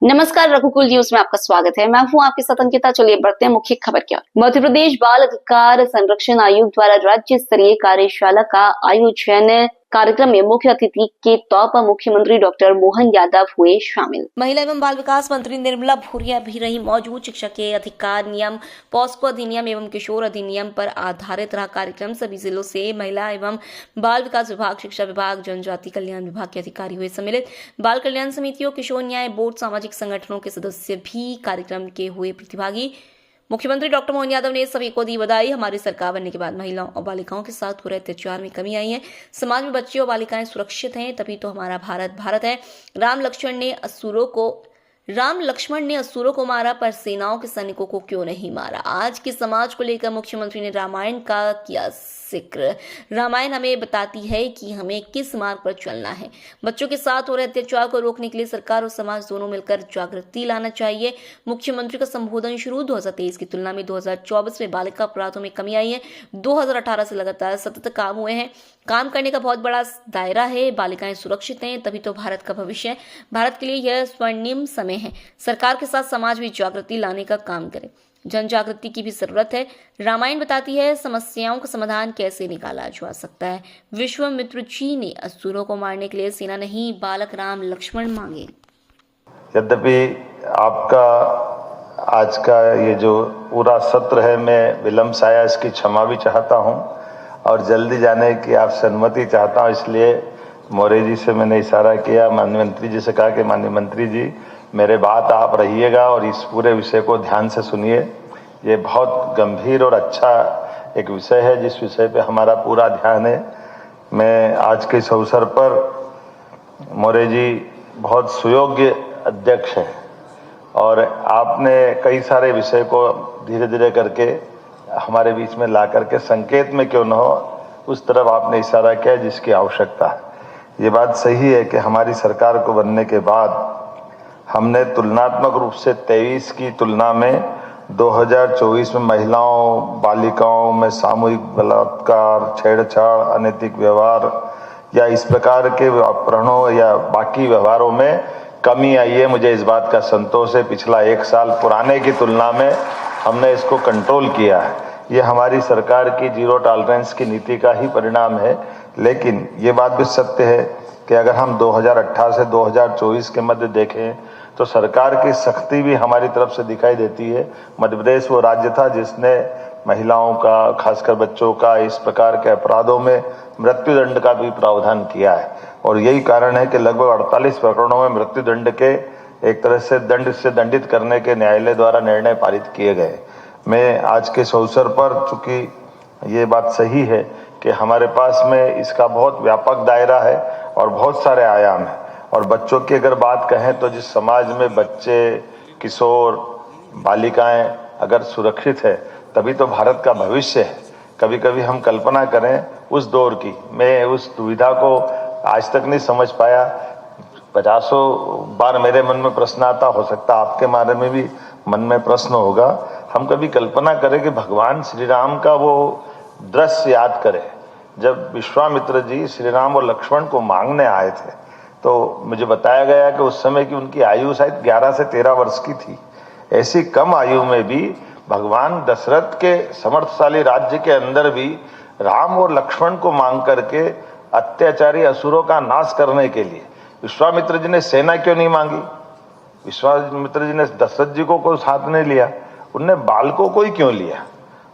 नमस्कार, रघुकुल न्यूज में आपका स्वागत है। मैं हूं आपके साथ अंकिता। चलिए बढ़ते हैं मुख्य खबर की ओर। मध्य प्रदेश बाल अधिकार संरक्षण आयोग द्वारा राज्य स्तरीय कार्यशाला का आयोजन। कार्यक्रम में मुख्य अतिथि के तौर पर मुख्यमंत्री डॉक्टर मोहन यादव हुए शामिल। महिला एवं बाल विकास मंत्री निर्मला भूरिया भी रही मौजूद। शिक्षा के अधिकार नियम, पॉस्को अधिनियम एवं किशोर अधिनियम पर आधारित रहा कार्यक्रम। सभी जिलों से महिला एवं बाल विकास विभाग, शिक्षा विभाग, जनजाति कल्याण विभाग के अधिकारी हुए सम्मिलित। बाल कल्याण समितियों, किशोर न्याय बोर्ड, सामाजिक संगठनों के सदस्य भी कार्यक्रम के हुए प्रतिभागी। मुख्यमंत्री डॉक्टर मोहन यादव ने सभी को दी बधाई। हमारी सरकार बनने के बाद महिलाओं और बालिकाओं के साथ हो रहे अत्याचार में कमी आई है। समाज में बच्चे और बालिकाएं सुरक्षित हैं, तभी तो हमारा भारत भारत है। राम लक्ष्मण ने असुरों को मारा, पर सेनाओं के सैनिकों को क्यों नहीं मारा। आज के समाज को लेकर मुख्यमंत्री ने रामायण का किया जिक्र। रामायण हमें बताती है कि हमें किस मार्ग पर चलना है। बच्चों के साथ हो रहे अत्याचार को रोकने के लिए सरकार और समाज दोनों मिलकर जागृति लाना चाहिए। मुख्यमंत्री का संबोधन शुरू। 2023 की तुलना में 2024 में बालिका अपराधों में कमी आई है। 2018 से लगातार सतत काम हुए हैं। काम करने का बहुत बड़ा दायरा है। बालिकाएं सुरक्षित हैं, तभी तो भारत का भविष्य है। भारत के लिए यह स्वर्णिम समय है। सरकार के साथ समाज भी जागृति लाने का काम करे। जन जागृति की भी जरूरत है। रामायण बताती है समस्याओं का समाधान कैसे निकाला जा सकता है। विश्वामित्र जी ने असुरों को मारने के लिए सेना नहीं, बालक राम लक्ष्मण मांगे। यद्यपि आपका आज का ये जो पूरा सत्र है, मैं विलंब से आया, इसकी क्षमा भी चाहता हूं और जल्दी जाने की आपसे अनुमति चाहता हूं। इसलिए मौर्य जी से मैंने इशारा किया, माननीय मंत्री जी से कहा कि माननीय मंत्री जी मेरे बात आप रहिएगा और इस पूरे विषय को ध्यान से सुनिए। ये बहुत गंभीर और अच्छा एक विषय है जिस विषय पे हमारा पूरा ध्यान है। मैं आज के इस अवसर पर, मौर्य जी बहुत सुयोग्य अध्यक्ष हैं और आपने कई सारे विषय को धीरे धीरे करके हमारे बीच में ला करके संकेत में क्यों न हो उस तरफ आपने इशारा किया जिसकी आवश्यकता है। ये बात सही है कि हमारी सरकार को बनने के बाद हमने तुलनात्मक रूप से 23 की तुलना में 2024 में महिलाओं, बालिकाओं में सामूहिक बलात्कार, छेड़छाड़, अनैतिक व्यवहार या इस प्रकार के अपहरणों या बाकी व्यवहारों में कमी आई है। मुझे इस बात का संतोष है। पिछला 1 साल पुराने की तुलना में हमने इसको कंट्रोल किया है। ये हमारी सरकार की जीरो टॉलरेंस की नीति का ही परिणाम है। लेकिन ये बात भी सत्य है कि अगर हम 2018 से 2024 के मध्य देखें तो सरकार की सख्ती भी हमारी तरफ से दिखाई देती है। मध्य प्रदेश वो राज्य था जिसने महिलाओं का, खासकर बच्चों का, इस प्रकार के अपराधों में मृत्युदंड का भी प्रावधान किया है और यही कारण है कि लगभग 48 प्रकरणों में मृत्युदंड के एक तरह से दंड से दंडित करने के न्यायालय द्वारा निर्णय पारित किए गए। मैं आज के इस अवसर पर, चूंकि ये बात सही है कि हमारे पास में इसका बहुत व्यापक दायरा है और बहुत सारे आयाम हैं और बच्चों की अगर बात कहें तो जिस समाज में बच्चे, किशोर, बालिकाएं अगर सुरक्षित है तभी तो भारत का भविष्य है। कभी कभी हम कल्पना करें उस दौर की, मैं उस दुविधा को आज तक नहीं समझ पाया। 50 बार मेरे मन में प्रश्न आता, हो सकता आपके बारे में भी मन में प्रश्न होगा। हम कभी कल्पना करें कि भगवान श्री राम का वो दृश्य याद करें जब विश्वामित्र जी श्री राम और लक्ष्मण को मांगने आए थे, तो मुझे बताया गया कि उस समय की उनकी आयु शायद 11 से 13 वर्ष की थी। ऐसी कम आयु में भी भगवान दशरथ के समर्थशाली राज्य के अंदर भी राम और लक्ष्मण को मांग करके अत्याचारी असुरों का नाश करने के लिए विश्वामित्र जी ने सेना क्यों नहीं मांगी? विश्वामित्र जी ने दशरथ जी को कोई साथ नहीं लिया, उनने बालकों को ही क्यों लिया?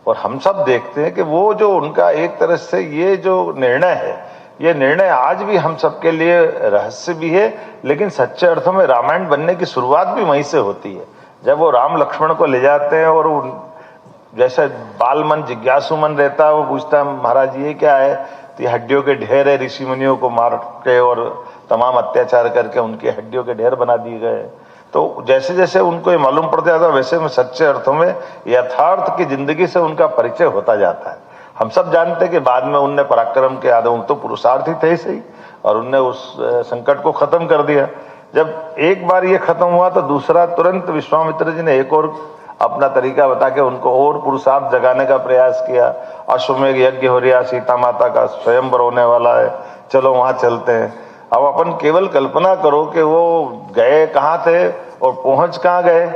और हम सब देखते हैं कि वो जो उनका एक तरह से ये जो निर्णय है, ये निर्णय आज भी हम सबके लिए रहस्य भी है, लेकिन सच्चे अर्थों में रामायण बनने की शुरुआत भी वहीं से होती है। जब वो राम लक्ष्मण को ले जाते हैं और जैसे बाल मन, जिज्ञासु मन रहता है, वो पूछता है महाराज ये क्या है? तो ये हड्डियों के ढेर है, ऋषि मुनियों को मार के और तमाम अत्याचार करके उनके हड्डियों के ढेर बना दिए गए। तो जैसे जैसे उनको ये मालूम पड़ जाता है वैसे में सच्चे अर्थों में यथार्थ की जिंदगी से उनका परिचय होता जाता है। हम सब जानते हैं कि बाद में उनने पराक्रम के आदम तो पुरुषार्थी थे सही और उनने उस संकट को खत्म कर दिया। जब एक बार ये खत्म हुआ तो दूसरा तुरंत विश्वामित्र जी ने एक और अपना तरीका बता के उनको और पुरुषार्थ जगाने का प्रयास किया। अश्वमेध यज्ञ हो रहा, सीता माता का स्वयंवर होने वाला है, चलो वहां चलते हैं। अब अपन केवल कल्पना करो कि वो गए कहाँ थे और पहुंच कहाँ गए,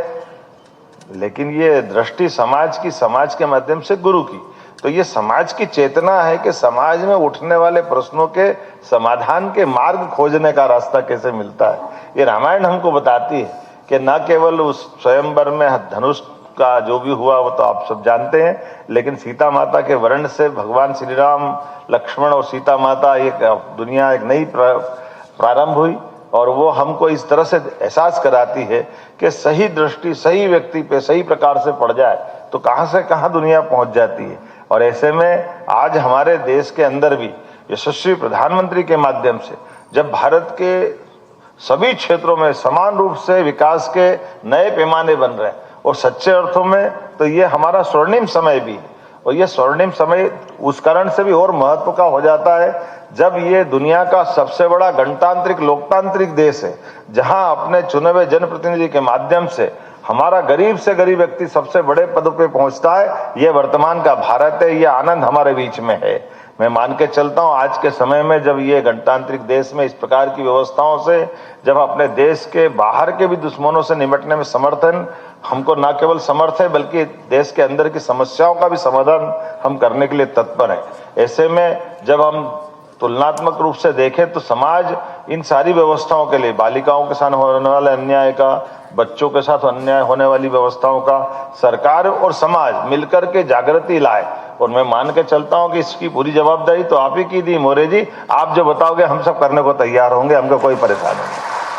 लेकिन ये दृष्टि समाज की, समाज के माध्यम से गुरु की। तो ये समाज की चेतना है कि समाज में उठने वाले प्रश्नों के समाधान के मार्ग खोजने का रास्ता कैसे मिलता है। ये रामायण हमको बताती है कि न केवल उस स्वयंवर में धनुष का जो भी हुआ वो तो आप सब जानते हैं, लेकिन सीता माता के वर्ण से भगवान श्री राम, लक्ष्मण और सीता माता एक दुनिया, एक नई प्रारंभ हुई। और वो हमको इस तरह से एहसास कराती है कि सही दृष्टि सही व्यक्ति पे सही प्रकार से पड़ जाए तो कहां से कहां दुनिया पहुंच जाती है। और ऐसे में आज हमारे देश के अंदर भी यशस्वी प्रधानमंत्री के माध्यम से जब भारत के सभी क्षेत्रों में समान रूप से विकास के नए पैमाने बन रहे हैं, और सच्चे अर्थों में तो ये हमारा स्वर्णिम समय भी है। और ये स्वर्णिम समय उस कारण से भी और महत्व का हो जाता है जब ये दुनिया का सबसे बड़ा गणतांत्रिक लोकतांत्रिक देश है, जहां अपने चुने हुए जनप्रतिनिधि के माध्यम से हमारा गरीब से गरीब व्यक्ति सबसे बड़े पदों पे पहुंचता है। ये वर्तमान का भारत है, ये आनंद हमारे बीच में है। मैं मान के चलता हूं आज के समय में जब ये गणतांत्रिक देश में इस प्रकार की व्यवस्थाओं से जब अपने देश के बाहर के भी दुश्मनों से निपटने में समर्थन हमको न केवल समर्थ है बल्कि देश के अंदर की समस्याओं का भी समाधान हम करने के लिए तत्पर है। ऐसे में जब हम तुलनात्मक रूप से देखें तो समाज इन सारी व्यवस्थाओं के लिए, बालिकाओं के साथ होने वाले अन्याय का, बच्चों के साथ अन्याय होने वाली व्यवस्थाओं का, सरकार और समाज मिलकर के जागृति लाए। और मैं मान के चलता हूं कि इसकी पूरी जवाबदारी तो आप ही की दी मोरे जी। आप जो बताओगे हम सब करने को तैयार होंगे, हमको कोई परेशानी नहीं।